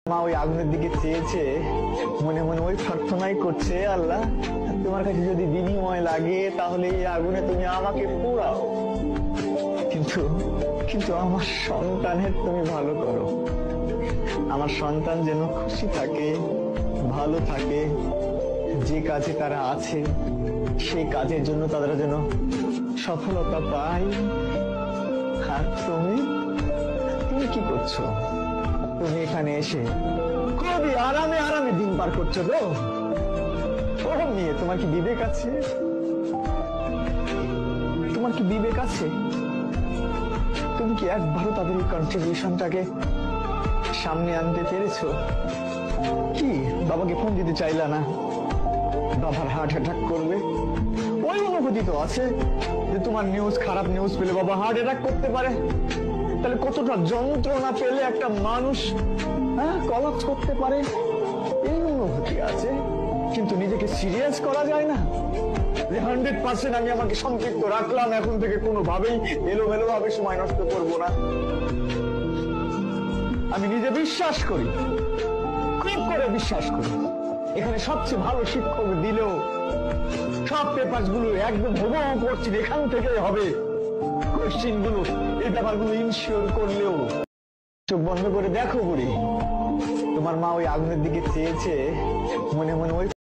মা ওই আগুনের দিকে চেয়েছে, মনে মনে ওই প্রার্থনাই করছে, আল্লাহ তোমার কাছে যদি বিনিময় লাগে তাহলে এই আগুনে তুমি আমাকে পোড়াও, কিন্তু কিন্তু আমার সন্তানের তুমি ভালো করো। আমার সন্তান যেন খুশি থাকে, ভালো থাকে, যে কাজে তারা আছে সেই কাজের জন্য তারা যেন সফলতা পায়। আর তুমি কি করছো? তুমি এখানে এসে খুবই আরামে আরামে দিন পার করছো তো? ও মেয়ে, তোমার কি বিবেক আছে? তোমার কি বিবেক আছে? তুমি কি একবারও তাদের এই কন্ট্রিবিউশনটাকে সামনে আনতে পেরেছো? কি বাবাকে ফোন দিতে চাইলা না? বাবার হার্ট অ্যাটাক করবে, ওই অনুভূতি তো আছে যে তোমার নিউজ, খারাপ নিউজ পেলে বাবা হার্ট অ্যাটাক করতে পারে। তাহলে কতটা যন্ত্রণা পেলে একটা মানুষ কলাপস করতে পারে, এই অনুভূতি আছে। কিন্তু নিজেকে সিরিয়াস করা যায় না যে 100% আমি আমাকে সম্পৃক্ত রাখলাম, এখন থেকে কোনোভাবেই এলোমেলো ভাবে সময় নষ্ট করবো না। আমি নিজে বিশ্বাস করি, খুব করে বিশ্বাস করি, এখানে সবচেয়ে ভালো শিক্ষক দিলেও সব পেপার গুলো একদম হুবহু করছি, এখান থেকে হবে কোশ্চিন গুলো, এই ব্যাপারগুলো ইনশিওর করলেও চোখ বন্ধ করে দেখো বুড়ি, তোমার মা ওই আগুনের দিকে চেয়েছে, মনে মনে ওই